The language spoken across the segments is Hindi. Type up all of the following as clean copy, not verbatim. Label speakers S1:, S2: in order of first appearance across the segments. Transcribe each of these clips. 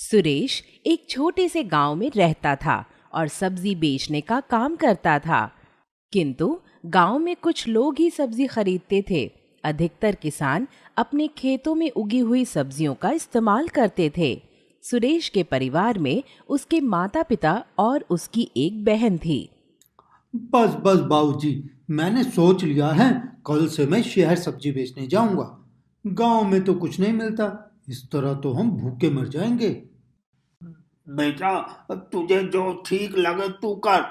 S1: सुरेश एक छोटे से गांव में रहता था और सब्जी बेचने का काम करता था। किंतु गांव में कुछ लोग ही सब्जी खरीदते थे। अधिकतर किसान अपने खेतों में उगी हुई सब्जियों का इस्तेमाल करते थे। सुरेश के परिवार में उसके माता पिता और उसकी एक बहन थी।
S2: बस बस बाबूजी, मैंने सोच लिया है, कल से मैं शहर सब्जी बेचने जाऊंगा। गांव में तो कुछ नहीं मिलता, इस तरह तो हम भूखे मर जाएंगे।
S3: बेटा, तुझे जो ठीक लगे तू कर।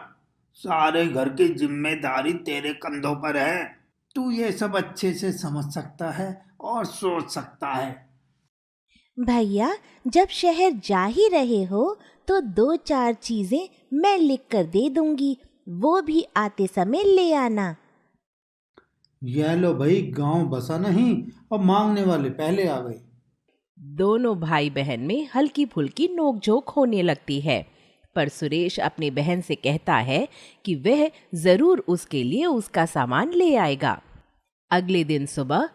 S3: सारे घर की जिम्मेदारी तेरे कंधों पर है। तू ये सब अच्छे से समझ सकता है और सोच सकता है।
S4: भैया, जब शहर जा ही रहे हो तो दो चार चीजें मैं लिख कर दे दूंगी, वो भी आते समय ले आना।
S2: यह लो भाई, गांव बसा नहीं और मांगने वाले पहले आ गए।
S1: दोनों भाई बहन में हल्की फुल्की नोकझोंक होने लगती है, पर सुरेश अपनी बहन से कहता है कि वह जरूर उसके लिए उसका सामान ले आएगा। अगले दिन सुबह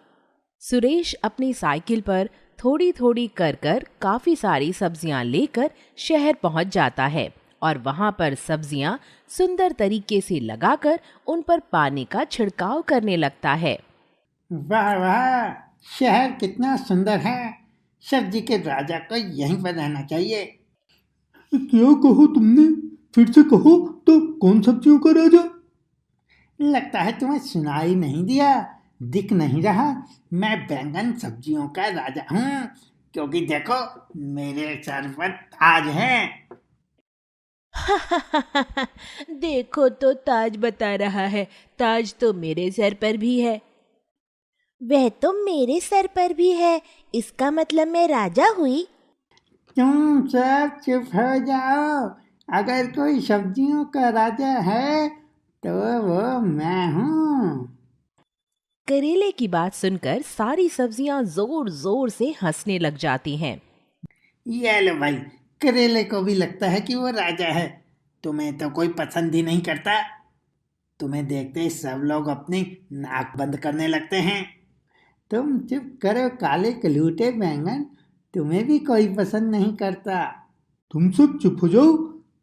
S1: सुरेश अपनी साइकिल पर थोड़ी थोड़ी कर कर काफी सारी सब्जियां लेकर शहर पहुंच जाता है और वहां पर सब्जियां सुंदर तरीके से लगाकर उन पर पानी का छिड़काव करने लगता है।
S3: वाह वाह, शहर कितना सुंदर है। सब्जी के राजा को यहीं पर रहना चाहिए।
S2: क्या कहो तुमने? फिर से कहो तो। कौन सब्जियों का राजा?
S3: लगता है तुम्हें सुनाई नहीं दिया, दिख नहीं रहा। मैं बैंगन सब्जियों का राजा हूँ, क्योंकि देखो मेरे सर पर ताज है।
S4: देखो तो ताज बता रहा है, ताज तो मेरे सर पर भी है। वह तो मेरे सर पर भी है, इसका मतलब मैं राजा हुई।
S3: तुम सब चुप हो जाओ। अगर कोई सब्जियों का राजा है तो वो मैं हूँ।
S1: करेले की बात सुनकर सारी सब्जियां जोर जोर से हंसने लग जाती हैं।
S3: ये लो भाई, करेले को भी लगता है कि वो राजा है। तुम्हें तो कोई पसंद ही नहीं करता। तुम्हें देखते ही सब लोग अपनी नाक बंद करने लगते हैं। तुम चुप करो काले कलूटे बैंगन, तुम्हें भी कोई पसंद नहीं करता।
S2: तुम सब चुप हो जाओ।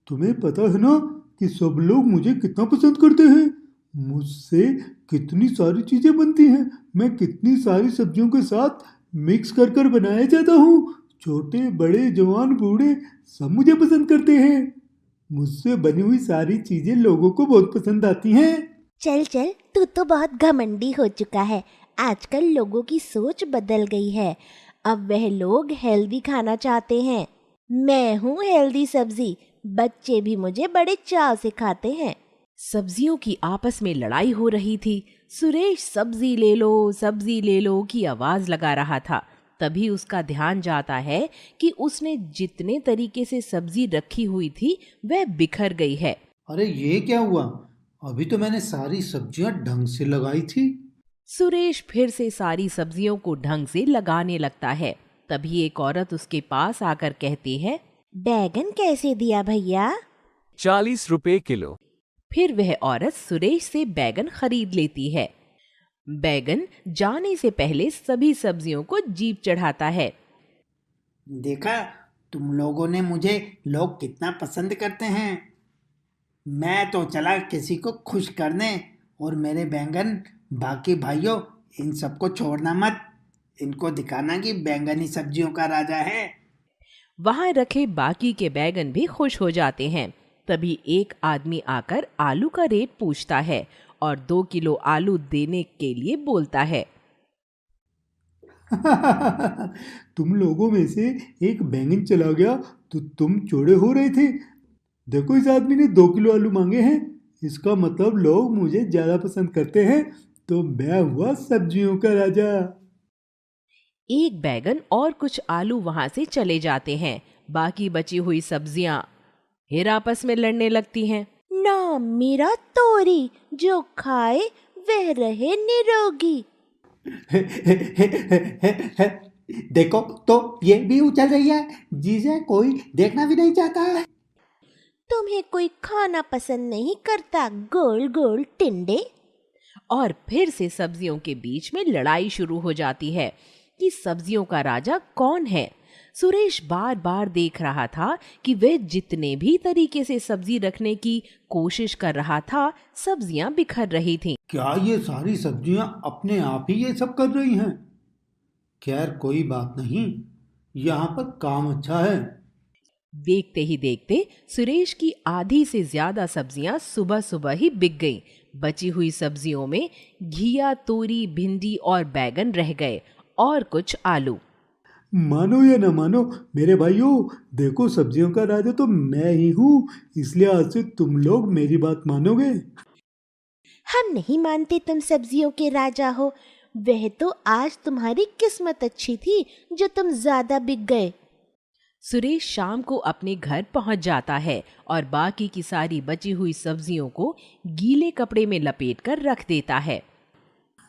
S2: तुम्हें पता है ना कि सब लोग मुझे कितना पसंद करते हैं। मुझसे कितनी सारी चीजें बनती हैं। मैं कितनी सारी सब्जियों के साथ मिक्स कर कर बनाया जाता हूँ। छोटे बड़े जवान बूढ़े सब मुझे पसंद करते हैं। मुझसे बनी हुई सारी चीजें लोगों को बहुत पसंद आती हैं।
S4: चल चल, तू तो बहुत घमंडी हो चुका है। आजकल लोगों की सोच बदल गई है। अब वह लोग हेल्दी खाना चाहते हैं। मैं हूँ हेल्दी सब्जी, बच्चे भी मुझे बड़े चाव से खाते हैं।
S1: सब्जियों की आपस में लड़ाई हो रही थी। सुरेश सब्जी ले लो की आवाज लगा रहा था। तभी उसका ध्यान जाता है कि उसने जितने तरीके से सब्जी रखी हुई थी वह बिखर गई है।
S2: अरे ये क्या हुआ? अभी तो मैंने सारी सब्जियां ढंग से लगाई थी।
S1: सुरेश फिर से सारी सब्जियों को ढंग से लगाने लगता है। तभी एक औरत उसके पास आकर कहती है,
S4: बैगन कैसे दिया भैया?
S5: 40 रुपए किलो।
S1: फिर वह औरत सुरेश से बैगन खरीद लेती है। बैगन जाने से पहले सभी सब्जियों को जीप चढ़ाता है।
S3: देखा, तुम लोगों ने मुझे लोग कितना पसंद करते हैं। मैं तो चला किसी को खुश करने। और मेरे बैंगन, बाकी भाइयों, इन सबको छोड़ना मत। इनको दिखाना कि बैंगन ही सब्जियों का राजा है।
S1: वहां रखे बाकी के बैगन भी खुश हो जाते हैं। तभी एक आदमी आकर आलू का रेट पूछता है और 2 किलो आलू देने के लिए बोलता है।
S2: तुम लोगों में से एक बैंगन चला गया तो तुम चौड़े हो रहे थे। देखो, इस आदमी ने 2 किलो आलू मांगे हैं। इसका मतलब लोग मुझे ज्यादा पसंद करते हैं, तो मैं हुआ सब्जियों का राजा।
S1: एक बैगन और कुछ आलू वहां से चले जाते हैं। बाकी बची हुई सब्जियां फिर आपस में लड़ने लगती हैं।
S4: ना मेरा तोरी, जो खाए वह रहे निरोगी।
S3: देखो तो ये भी उछल रही है, जिसे कोई देखना भी नहीं चाहता है।
S4: तुम्हें कोई खाना पसंद नहीं करता, गोल गोल टिंडे?
S1: और फिर से सब्जियों के बीच में लड़ाई शुरू हो जाती है कि सब्जियों का राजा कौन है। सुरेश बार बार देख रहा था कि वह जितने भी तरीके से सब्जी रखने की कोशिश कर रहा था, सब्जियां बिखर रही थीं।
S2: क्या ये सारी सब्जियां अपने आप ही ये सब कर रही हैं? खैर कोई बात नहीं, यहाँ पर काम अच्छा है।
S1: देखते ही देखते सुरेश की आधी से ज्यादा सब्जियां सुबह सुबह ही बिक गईं। बची हुई सब्जियों में घिया, तोरी, भिंडी और बैगन रह गए और कुछ आलू।
S2: मानो या न मानो मेरे भाइयों, देखो सब्जियों का राजा तो मैं ही हूँ, इसलिए आज से तुम लोग मेरी बात मानोगे।
S4: हम नहीं मानते तुम सब्जियों के राजा हो। वह तो आज तुम्हारी किस्मत अच्छी थी जो तुम ज्यादा बिक गए।
S1: सुरेश शाम को अपने घर पहुंच जाता है और बाकी की सारी बची हुई सब्जियों को गीले कपड़े में लपेटकर रख देता है।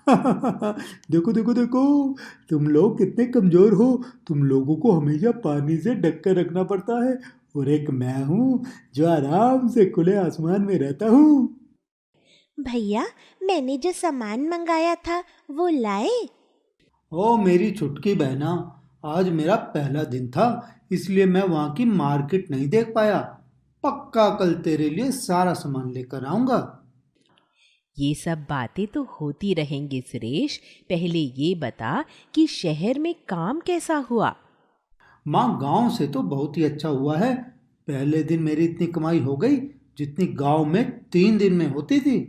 S2: देखो देखो देखो, तुम लोग कितने कमजोर हो। तुम लोगों को हमेशा पानी से ढक कर रखना पड़ता है, और एक मैं हूँ जो आराम से खुले आसमान में रहता हूँ।
S4: भैया, मैंने जो सामान मंगाया था वो लाए?
S2: ओ मेरी छुटकी बहना, आज मेरा पहला दिन था, इसलिए मैं वहाँ की मार्केट नहीं देख पाया। पक्का कल तेरे लिए सारा सामान लेकर आऊंगा।
S1: ये सब बातें तो होती रहेंगी सुरेश, पहले ये बता कि शहर में काम कैसा हुआ?
S2: माँ, गांव से तो बहुत ही अच्छा हुआ है। पहले दिन मेरी इतनी कमाई हो गई जितनी गांव में 3 दिन में होती थी।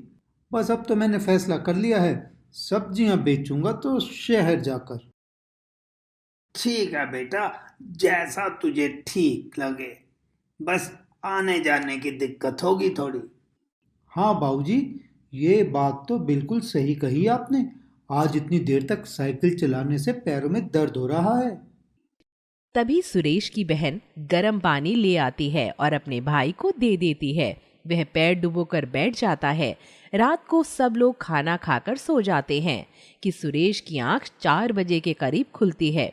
S2: बस अब तो मैंने फैसला कर लिया है, सब्जियां बेचूंगा तो शहर जाकर।
S3: ठीक है बेटा, जैसा तुझे ठीक लगे। बस आने जाने की दिक्कत होगी थोड़ी।
S2: हाँ बाबूजी, ये बात तो बिल्कुल सही कही आपने। आज इतनी देर तक साइकिल चलाने से पैरों में दर्द हो रहा है।
S1: तभी सुरेश की बहन गर्म पानी ले आती है और अपने भाई को दे देती है। वह पैर डुबोकर बैठ जाता है। रात को सब लोग खाना खाकर सो जाते हैं कि सुरेश की आंख 4 बजे के करीब खुलती है।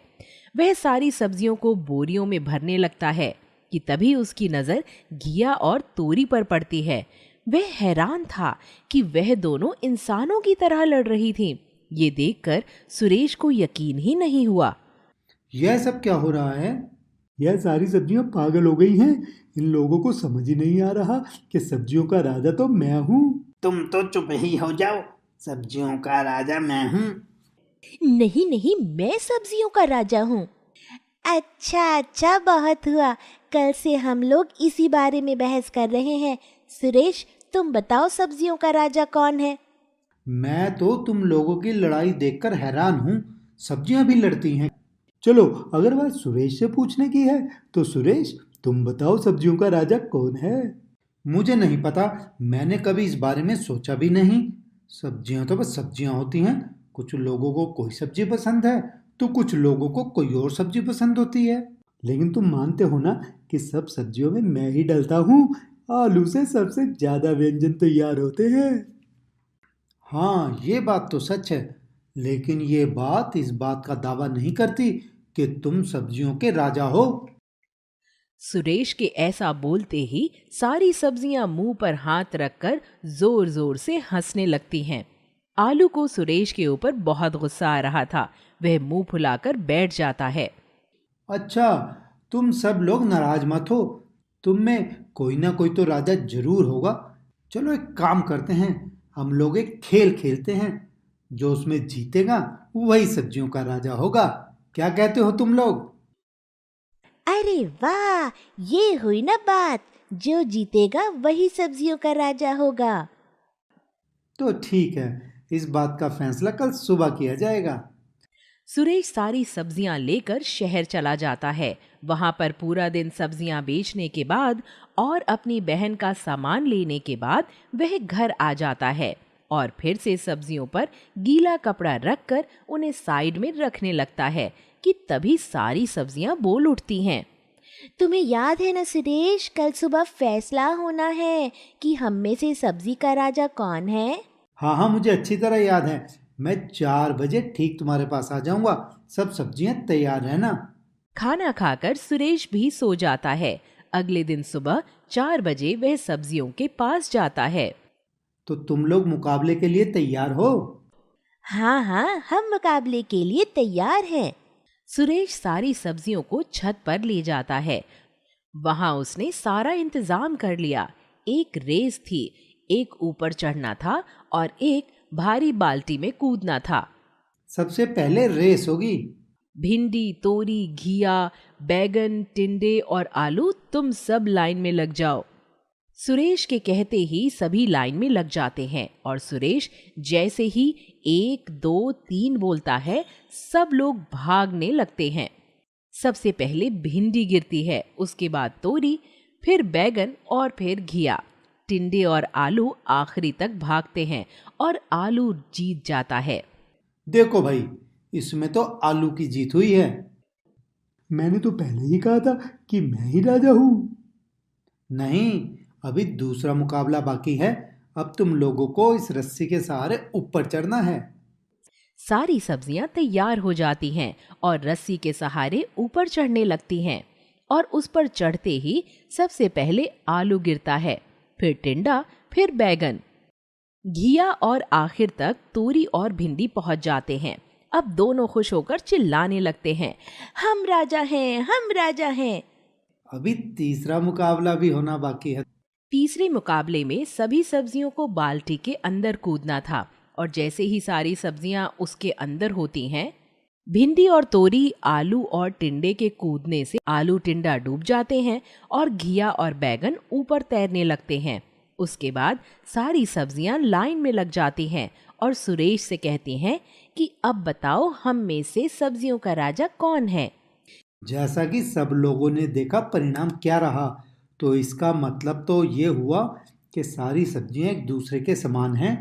S1: वह सारी सब्जियों को बोरियों में भरने लगता है कि तभी उसकी नज़र घिया और तोरी पर पड़ती है। वह हैरान था कि वह दोनों इंसानों की तरह लड़ रही थीं। ये देखकर सुरेश को यकीन ही नहीं हुआ।
S2: यह सब क्या हो रहा है? यह सारी सब्जियां पागल हो गई हैं। इन लोगों को समझ ही नहीं आ रहा कि सब्जियों का राजा तो मैं हूँ।
S3: तुम तो चुप ही हो जाओ, सब्जियों का राजा मैं हूँ।
S4: नहीं नहीं, मैं सब्जियों का राजा हूँ। अच्छा अच्छा, बहुत हुआ। कल से हम लोग इसी बारे में बहस कर रहे हैं। सुरेश, तुम बताओ सब्जियों का राजा कौन है?
S2: मैं तो तुम लोगों की लड़ाई देखकर हैरान हूँ। सब्जियां भी लड़ती हैं। चलो, अगर बात सुरेश से पूछने की है तो सुरेश, तुम बताओ सब्जियों का राजा कौन है? मुझे नहीं पता, मैंने कभी इस बारे में सोचा भी नहीं। सब्जियां तो बस सब्जियां होती हैं। कुछ लोगों को कोई सब्जी पसंद है तो कुछ लोगों को कोई और सब्जी पसंद होती है। लेकिन तुम मानते हो ना कि सब सब्जियों में मैं ही डलता हूँ। आलू से सबसे ज्यादा व्यंजन तैयार होते हैं। हाँ, ये बात तो सच है, लेकिन ये बात इस बात का दावा नहीं करती कि तुम सब्जियों के राजा हो।
S1: सुरेश के ऐसा बोलते ही सारी सब्जियां मुंह पर हाथ रखकर जोर जोर से हंसने लगती हैं। आलू को सुरेश के ऊपर बहुत गुस्सा आ रहा था। वह मुंह फुलाकर बैठ जाता है।
S2: अच्छा, तुम सब लोग नाराज मत हो। तुम में कोई ना कोई तो राजा जरूर होगा। चलो एक काम करते हैं, हम लोग एक खेल खेलते हैं। जो उसमें जीतेगा वही सब्जियों का राजा होगा। क्या कहते हो तुम लोग?
S4: अरे वाह, ये हुई ना बात। जो जीतेगा वही सब्जियों का राजा होगा।
S2: तो ठीक है, इस बात का फैसला कल सुबह किया जाएगा।
S1: सुरेश सारी सब्जियां लेकर शहर चला जाता है। वहां पर पूरा दिन सब्जियां बेचने के बाद और अपनी बहन का सामान लेने के बाद वह घर आ जाता है और फिर से सब्जियों पर गीला कपड़ा रखकर उन्हें साइड में रखने लगता है कि तभी सारी सब्जियां बोल उठती हैं।
S4: तुम्हें याद है ना सुरेश, कल सुबह फैसला होना है कि हम में से सब्जी का राजा कौन है।
S2: हाँ हाँ, मुझे अच्छी तरह याद है। मैं 4 बजे ठीक तुम्हारे पास आ जाऊंगा। सब सब्जियां तैयार है ना?
S1: खाना खाकर सुरेश भी सो जाता है। अगले दिन सुबह 4 बजे वह सब्जियों के पास जाता है।
S2: तो तुम लोग मुकाबले के लिए तैयार हो?
S4: हाँ हाँ, हम मुकाबले के लिए तैयार हैं।
S1: सुरेश सारी सब्जियों को छत पर ले जाता है। वहां उसने सारा इंतजाम कर लिया। एक रेस थी, एक ऊपर चढ़ना था और एक भारी बाल्टी में कूदना था।
S3: सबसे पहले रेस होगी।
S1: भिंडी, तोरी, घिया, बैगन, टिंडे और आलू, तुम सब लाइन में लग जाओ। सुरेश के कहते ही सभी लाइन में लग जाते हैं और सुरेश जैसे ही 1, 2, 3 बोलता है, सब लोग भागने लगते हैं। सबसे पहले भिंडी गिरती है, उसके बाद तोरी, फिर बैगन और फिर घिया। टिंडे और आलू आखिरी तक भागते हैं और आलू जीत जाता है।
S3: देखो भाई, इसमें तो आलू की जीत हुई है।
S2: मैंने तो पहले ही कहा था कि मैं ही राजा हूँ।
S3: नहीं, अभी दूसरा मुकाबला बाकी है। अब तुम लोगों को इस रस्सी के सहारे ऊपर चढ़ना है।
S1: सारी सब्जियां तैयार हो जाती हैं और रस्सी के सहारे ऊपर चढ़ने लगती हैं और उस पर चढ़ते ही सबसे पहले आलू गिरता है, फिर टिंडा, फिर बैगन, घिया और आखिर तक तोरी और भिंडी पहुंच जाते हैं। अब दोनों खुश होकर चिल्लाने लगते हैं,
S4: हम राजा हैं, हम राजा हैं।
S3: अभी तीसरा मुकाबला भी होना बाकी है।
S1: तीसरे मुकाबले में सभी सब्जियों को बाल्टी के अंदर कूदना था और जैसे ही सारी सब्जियां उसके अंदर होती हैं, भिंडी और तोरी, आलू और टिंडे के कूदने से आलू टिंडा डूब जाते हैं और घिया और बैगन ऊपर तैरने लगते हैं। उसके बाद सारी सब्जियां लाइन में लग जाती हैं और सुरेश से कहती हैं कि अब बताओ, हम में से सब्जियों का राजा कौन है।
S3: जैसा कि सब लोगों ने देखा परिणाम क्या रहा, तो इसका मतलब तो ये हुआ कि सारी सब्जियां एक दूसरे के समान हैं।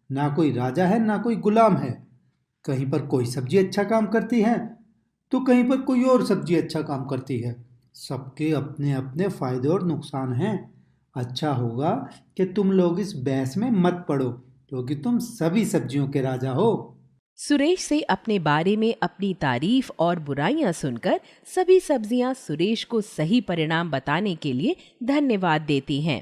S3: ना कोई राजा है, ना कोई गुलाम है। कहीं पर कोई सब्जी अच्छा काम करती है तो कहीं पर कोई और सब्जी अच्छा काम करती है। सबके अपने अपने फायदे और नुकसान हैं। अच्छा होगा कि तुम लोग इस बहस में मत पड़ो, क्योंकि तुम सभी सब्जियों के राजा हो।
S1: सुरेश से अपने बारे में अपनी तारीफ और बुराइयां सुनकर सभी सब्जियां सुरेश को सही परिणाम बताने के लिए धन्यवाद देती हैं।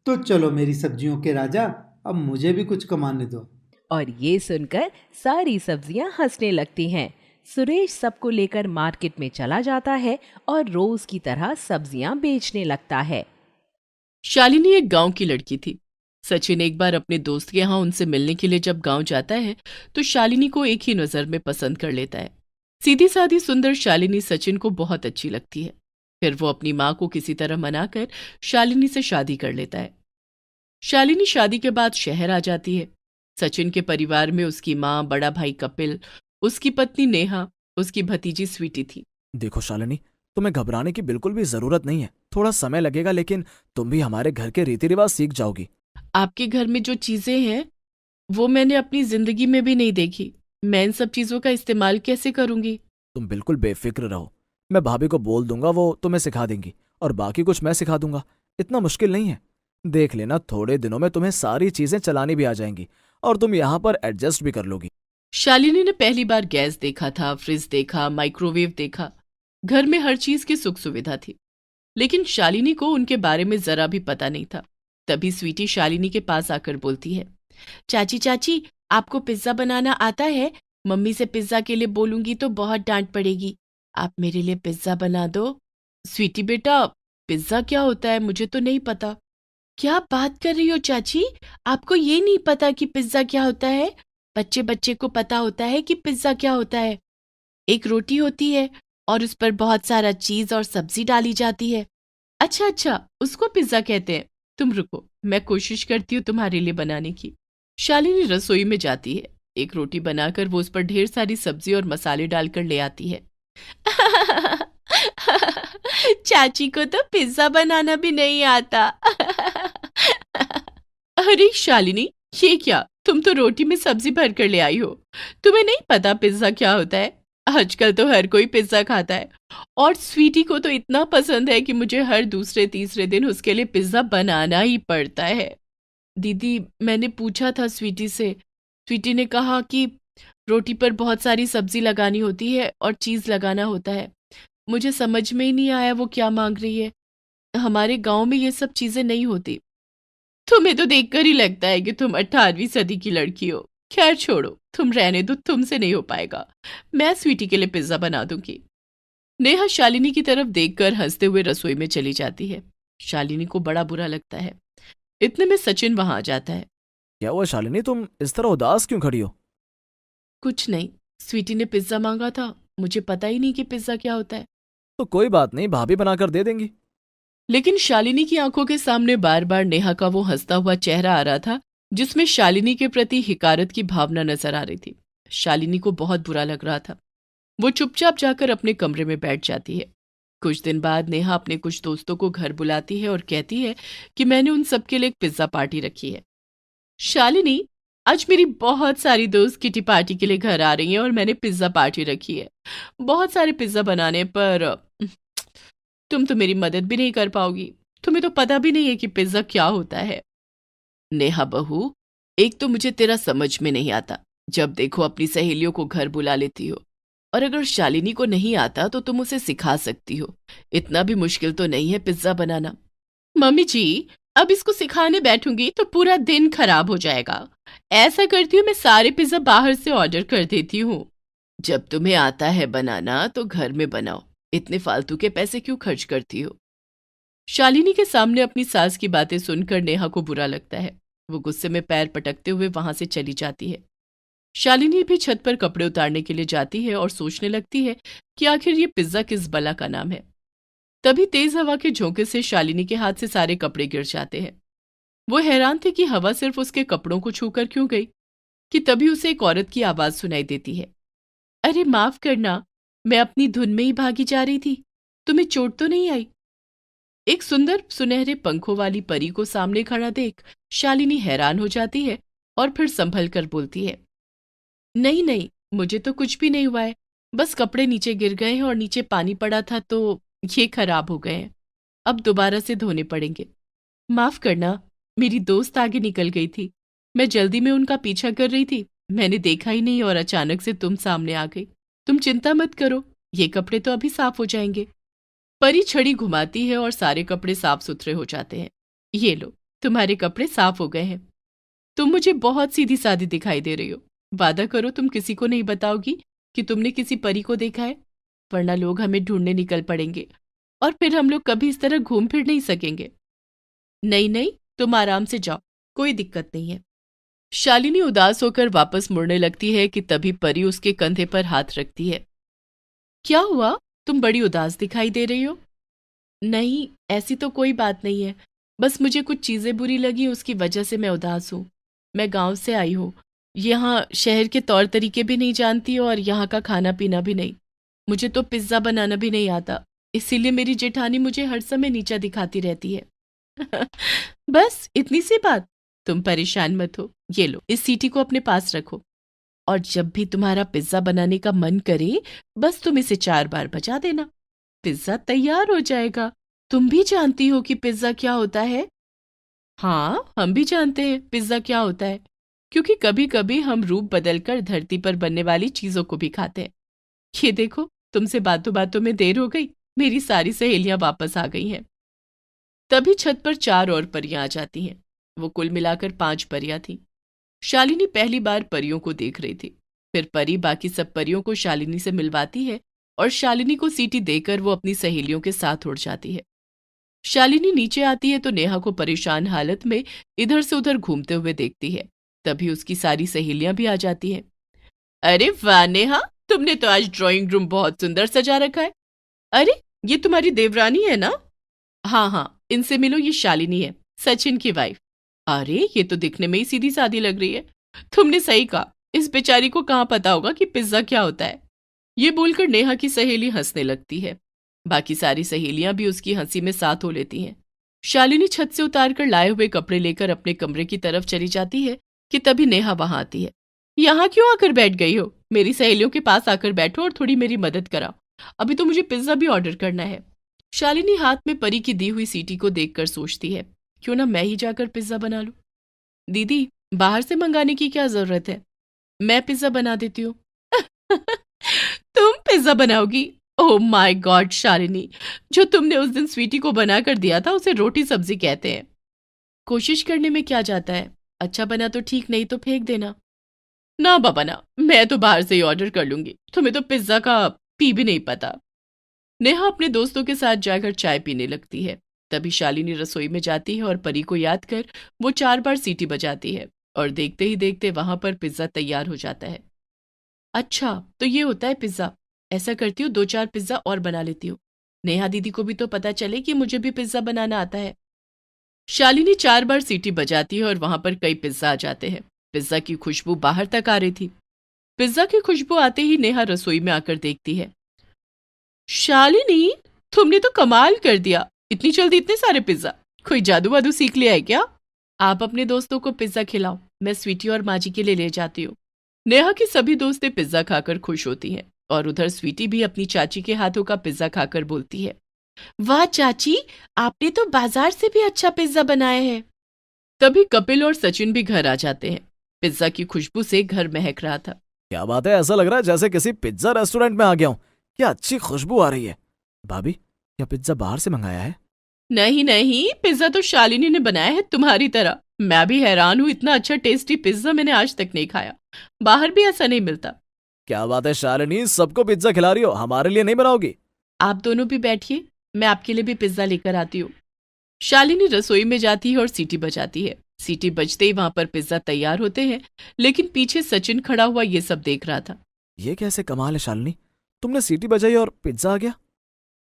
S3: तो चलो मेरी सब्जियों के राजा, अब मुझे भी कुछ कमाने दो।
S1: और ये सुनकर सारी सब्जियां हंसने लगती हैं। सुरेश सबको लेकर मार्केट में चला जाता है और रोज की तरह सब्जियां बेचने लगता है।
S6: शालिनी एक गांव की लड़की थी। सचिन एक बार अपने दोस्त के यहाँ उनसे मिलने के लिए जब गांव जाता है तो शालिनी को एक ही नजर में पसंद कर लेता है। सीधी सादी सुंदर शालिनी सचिन को बहुत अच्छी लगती है। फिर वो अपनी माँ को किसी तरह मनाकर शालिनी से शादी कर लेता है। शालिनी शादी के बाद शहर आ जाती है। सचिन के परिवार में उसकी माँ, बड़ा भाई कपिल, उसकी पत्नी नेहा, उसकी भतीजी स्वीटी थी।
S7: देखो शालिनी, तुम्हें घबराने की बिल्कुल भी जरूरत नहीं है। थोड़ा समय लगेगा, लेकिन तुम भी हमारे घर के रीति रिवाज सीख जाओगी।
S6: आपके घर में जो चीजें हैं वो मैंने अपनी जिंदगी में भी नहीं देखी। मैं इन सब चीजों का इस्तेमाल कैसे करूंगी?
S7: तुम बिल्कुल बेफिक्र रहो, मैं भाभी को बोल दूंगा, वो तुम्हें सिखा देंगी और बाकी कुछ मैं सिखा दूंगा। इतना मुश्किल नहीं है। देख लेना, थोड़े दिनों में तुम्हें सारी चीजें चलानी भी आ जाएंगी और तुम यहाँ पर एडजस्ट भी कर लोगी।
S6: शालिनी ने पहली बार गैस देखा था, फ्रिज देखा, माइक्रोवेव देखा। घर में हर चीज की सुख सुविधा थी, लेकिन शालिनी को उनके बारे में जरा भी पता नहीं था। तभी स्वीटी शालिनी के पास आकर बोलती है, चाची चाची, आपको पिज्जा बनाना आता है? मम्मी से पिज्जा के लिए बोलूंगी तो बहुत डांट पड़ेगी। आप मेरे लिए पिज्जा बना दो। स्वीटी बेटा, पिज्जा क्या होता है? मुझे तो नहीं पता। क्या बात कर रही हो चाची, आपको ये नहीं पता कि पिज्जा क्या होता है? बच्चे बच्चे को पता होता है कि पिज्जा क्या होता है। एक रोटी होती है और उस पर बहुत सारा चीज और सब्जी डाली जाती है। अच्छा, उसको पिज्जा कहते हैं। तुम रुको, मैं कोशिश करती हूँ तुम्हारे लिए बनाने की। शालिनी रसोई में जाती है। एक रोटी बनाकर वो उस पर ढेर सारी सब्जी और मसाले डालकर ले आती है। चाची को तो पिज्जा बनाना भी नहीं आता। अरे शालिनी, ये क्या? तुम तो रोटी में सब्जी भर कर ले आई हो। तुम्हें नहीं पता पिज्जा क्या होता है? आजकल तो हर कोई पिज्जा खाता है और स्वीटी को तो इतना पसंद है कि मुझे हर दूसरे तीसरे दिन उसके लिए पिज्जा बनाना ही पड़ता है। दीदी, मैंने पूछा था स्वीटी से। स्वीटी ने कहा कि रोटी पर बहुत सारी सब्जी लगानी होती है और चीज लगाना होता है। मुझे समझ में ही नहीं आया वो क्या मांग रही है। हमारे गांव में ये सब चीजें नहीं होती। तुम्हें तो देखकर ही लगता है कि तुम 18वीं सदी की लड़की हो। खैर छोड़ो, तुम रहने दो, तुमसे नहीं हो पाएगा। मैं स्वीटी के लिए पिज्जा बना दूंगी। नेहा शालिनी की तरफ देखकर हंसते हुए रसोई में चली जाती है। शालिनी को बड़ा बुरा लगता है। इतने में सचिन वहां आ जाता है।
S7: क्या हुआ शालिनी, तुम इस तरह उदास क्यों खड़ी हो?
S6: कुछ नहीं, स्वीटी ने पिज्जा मांगा था, मुझे पता ही नहीं कि पिज्जा क्या होता है।
S7: तो कोई बात नहीं, भाभी बनाकर दे देंगी।
S6: लेकिन शालिनी की आंखों के सामने बार बार नेहा का वो हंसता हुआ चेहरा आ रहा था, जिसमें शालिनी के प्रति हिकारत की भावना नजर आ रही थी। शालिनी को बहुत बुरा लग रहा था। वो चुपचाप जाकर अपने कमरे में बैठ जाती है। कुछ दिन बाद नेहा अपने कुछ दोस्तों को घर बुलाती है और कहती है कि मैंने उन सबके लिए एक पिज्जा पार्टी रखी है। शालिनी, आज मेरी बहुत सारी दोस्त किटी पार्टी के लिए घर आ रही हैं और मैंने पिज्जा पार्टी रखी है। बहुत सारे पिज्जा बनाने पर तुम तो मेरी मदद भी नहीं कर पाओगी। तुम्हें तो पता भी नहीं है कि पिज्जा क्या होता है। नेहा बहू, एक तो मुझे तेरा समझ में नहीं आता, जब देखो अपनी सहेलियों को घर बुला लेती हो, और अगर शालिनी को नहीं आता तो तुम उसे सिखा सकती हो। इतना भी मुश्किल तो नहीं है पिज्जा बनाना। मम्मी जी, अब इसको सिखाने बैठूंगी तो पूरा दिन खराब हो जाएगा। ऐसा करती हूँ, मैं सारे पिज्जा बाहर से ऑर्डर कर देती हूँ। जब तुम्हें आता है बनाना तो घर में बनाओ, इतने फालतू के पैसे क्यों खर्च करती हो। शालिनी के सामने अपनी सास की बातें सुनकर नेहा को बुरा लगता है। वो गुस्से में पैर पटकते हुए वहां से चली जाती है। शालिनी भी छत पर कपड़े उतारने के लिए जाती है और सोचने लगती है कि आखिर ये पिज्जा किस बला का नाम है। तभी तेज हवा के झोंके से शालिनी के हाथ से सारे कपड़े गिर जाते हैं। वो हैरान थे कि हवा सिर्फ उसके कपड़ों को छूकर क्यों गई, कि तभी उसे एक औरत की आवाज सुनाई देती है। अरे माफ करना, मैं अपनी धुन में ही भागी जा रही थी, तुम्हें चोट तो नहीं आई? एक सुंदर सुनहरे पंखों वाली परी को सामने खड़ा देख शालिनी हैरान हो जाती है और फिर संभल कर बोलती है, नहीं नहीं, मुझे तो कुछ भी नहीं हुआ है, बस कपड़े नीचे गिर गए हैं और नीचे पानी पड़ा था तो ये खराब हो गए हैं, अब दोबारा से धोने पड़ेंगे। माफ करना, मेरी दोस्त आगे निकल गई थी, मैं जल्दी में उनका पीछा कर रही थी, मैंने देखा ही नहीं और अचानक से तुम सामने आ गई। तुम चिंता मत करो, ये कपड़े तो अभी साफ हो जाएंगे। परी छड़ी घुमाती है और सारे कपड़े साफ सुथरे हो जाते हैं। ये लो, तुम्हारे कपड़े साफ हो गए हैं। तुम मुझे बहुत सीधी सादी दिखाई दे रही हो। वादा करो तुम किसी को नहीं बताओगी कि तुमने किसी परी को देखा है, वरना लोग हमें ढूंढने निकल पड़ेंगे और फिर हम लोग कभी इस तरह घूम फिर नहीं सकेंगे। नहीं नहीं, तुम आराम से जाओ, कोई दिक्कत नहीं है। शालिनी उदास होकर वापस मुड़ने लगती है कि तभी परी उसके कंधे पर हाथ रखती है। क्या हुआ, तुम बड़ी उदास दिखाई दे रही हो? नहीं, ऐसी तो कोई बात नहीं है, बस मुझे कुछ चीजें बुरी लगी, उसकी वजह से मैं उदास हूँ। मैं गांव से आई हूँ, यहाँ शहर के तौर तरीके भी नहीं जानती और यहाँ का खाना पीना भी नहीं। मुझे तो पिज्जा बनाना भी नहीं आता, इसीलिए मेरी जेठानी मुझे हर समय नीचा दिखाती रहती है। बस इतनी सी बात, तुम परेशान मत हो। ये लो, इस सीटी को अपने पास रखो और जब भी तुम्हारा पिज्जा बनाने का मन करे बस तुम इसे 4 बार बजा देना, पिज्जा तैयार हो जाएगा। तुम भी जानती हो कि पिज्जा क्या होता है? हाँ, हम भी जानते हैं पिज्जा क्या होता है, क्योंकि कभी कभी हम रूप बदलकर धरती पर बनने वाली चीजों को भी खाते हैं। ये देखो, तुमसे बातों बातों में देर हो गई, मेरी सारी सहेलियां वापस आ गई हैं। तभी छत पर 4 और परियां आ जाती हैं। वो कुल मिलाकर 5 परियां थीं। शालिनी पहली बार परियों को देख रही थी। फिर परी बाकी सब परियों को शालिनी से मिलवाती है और शालिनी को सीटी देकर वो अपनी सहेलियों के साथ उड़ जाती है। शालिनी नीचे आती है तो नेहा को परेशान हालत में इधर से उधर घूमते हुए देखती है। तभी उसकी सारी सहेलियां भी आ जाती हैं। अरे वाह नेहा, तुमने तो आज ड्राइंग रूम बहुत सुंदर सजा रखा है। अरे, ये तुम्हारी देवरानी है ना? हाँ, इनसे मिलो, ये शालिनी है, सचिन की वाइफ। अरे, ये तो दिखने में ही सीधी सादी लग रही है। तुमने सही कहा, इस बेचारी को कहाँ पता होगा कि पिज्जा क्या होता है। ये बोलकर नेहा की सहेली हंसने लगती है। बाकी सारी सहेलियां भी उसकी हंसी में साथ हो लेती हैं। शालिनी छत से उतारकर लाए हुए कपड़े लेकर अपने कमरे की तरफ चली जाती है कि तभी नेहा वहां आती है। यहाँ क्यों आकर बैठ गई हो? मेरी सहेलियों के पास आकर बैठो और थोड़ी मेरी मदद कराओ, अभी तो मुझे पिज्जा भी ऑर्डर करना है। शालिनी हाथ में परी की दी हुई सीटी को देखकर सोचती है, क्यों ना मैं ही जाकर पिज्जा बना लूं। दीदी, बाहर से मंगाने की क्या जरूरत है, मैं पिज्जा बना देती हूँ। तुम पिज्जा बनाओगी? ओह माय गॉड शालिनी, जो तुमने उस दिन स्वीटी को बनाकर दिया था उसे रोटी सब्जी कहते हैं। कोशिश करने में क्या जाता है, अच्छा बना तो ठीक, नहीं तो फेंक देना। ना बाबा ना, मैं तो बाहर से ही ऑर्डर कर लूंगी, तुम्हें तो पिज्जा का पी भी नहीं पता। नेहा अपने दोस्तों के साथ जाकर चाय पीने लगती है। तभी शालिनी रसोई में जाती है और परी को याद कर वो 4 बार सीटी बजाती है और देखते ही देखते वहां पर पिज्जा तैयार हो जाता है। अच्छा, तो ये होता है पिज्जा। ऐसा करती हूँ, 2-4 पिज्जा और बना लेती हूँ। नेहा दीदी को भी तो पता चले कि मुझे भी पिज्जा बनाना आता है। शालिनी 4 बार सीटी बजाती है और वहां पर कई पिज्जा आ जाते हैं। पिज्जा की खुशबू बाहर तक आ रही थी। पिज्जा की खुशबू आते ही नेहा रसोई में आकर देखती है। शालिनी, तुमने तो कमाल कर दिया, इतनी जल्दी इतने सारे पिज्जा। कोई जादू वादू सीख लिया है क्या? आप अपने दोस्तों को पिज्जा खिलाओ, मैं स्वीटी और माजी के लिए ले जाती हूँ। नेहा की सभी दोस्तें पिज्जा खाकर खुश होती हैं और उधर स्वीटी भी अपनी चाची के हाथों का पिज्जा खाकर बोलती है, वाह चाची, आपने तो बाजार से भी अच्छा पिज्जा बनाया है। तभी कपिल और सचिन भी घर आ जाते हैं। पिज्जा की खुशबू से घर महक रहा था।
S7: क्या बात है, ऐसा लग रहा है जैसे किसी पिज्जा रेस्टोरेंट में आ गया हूँ। क्या अच्छी खुशबू आ रही है। भाभी, क्या पिज्जा बाहर से मंगाया है?
S6: नहीं नहीं, पिज्जा तो शालिनी ने बनाया है तुम्हारी तरह। मैं भी हैरान हूँ, इतना अच्छा टेस्टी पिज्जा मैंने आज तक नहीं खाया। बाहर भी ऐसा नहीं मिलता।
S7: क्या बात है शालिनी, सबको पिज्जा खिला रही हो, हमारे लिए नहीं बनाओगी?
S6: आप दोनों भी बैठिए, मैं आपके लिए भी पिज्जा लेकर आती हूँ। शालिनी रसोई में जाती है और सीटी बजाती है। सीटी बजते ही वहां पर पिज्जा तैयार होते हैं, लेकिन पीछे सचिन खड़ा हुआ ये सब देख रहा था।
S7: ये कैसे कमाल है शालिनी, तुमने सीटी बजाई और पिज्जा आ गया?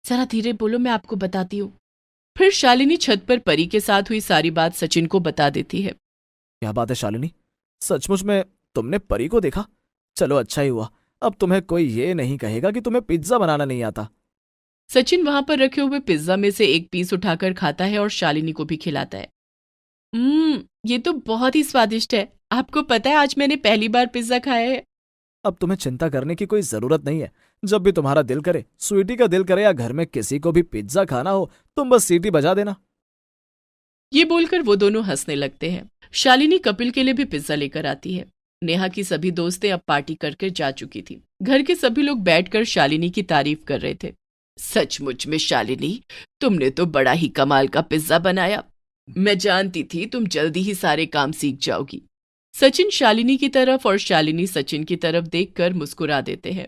S6: जरा धीरे बोलो, मैं आपको बताती हूँ। फिर शालिनी छत पर परी के साथ हुई सारी बात सचिन को बता देती है।
S7: क्या बात है शालिनी, सचमुच में तुमने परी को देखा? चलो अच्छा ही हुआ, अब तुम्हें कोई ये नहीं कहेगा कि तुम्हें पिज्जा बनाना नहीं आता।
S6: सचिन वहां पर रखे हुए पिज्जा में से एक पीस उठाकर खाता है और शालिनी को भी खिलाता है। ये तो बहुत ही स्वादिष्ट है। आपको पता है, आज मैंने पहली बार पिज्जा खाया है।
S7: अब तुम्हें चिंता करने की कोई जरूरत नहीं है। जब भी तुम्हारा दिल करे, स्वीटी का दिल करे या घर में किसी को भी पिज्जा खाना हो, तुम बस सीटी बजा देना।
S6: ये बोलकर वो दोनों हंसने लगते हैं। शालिनी कपिल के लिए भी पिज्जा लेकर आती है। नेहा की सभी दोस्तें अब पार्टी करके जा चुकी थी। घर के सभी लोग बैठकर शालिनी की तारीफ कर रहे थे। सचमुच में शालिनी, तुमने तो बड़ा ही कमाल का पिज्जा बनाया। मैं जानती थी तुम जल्दी ही सारे काम सीख जाओगी। सचिन शालिनी की तरफ और शालिनी सचिन की तरफ देखकर मुस्कुरा देते हैं।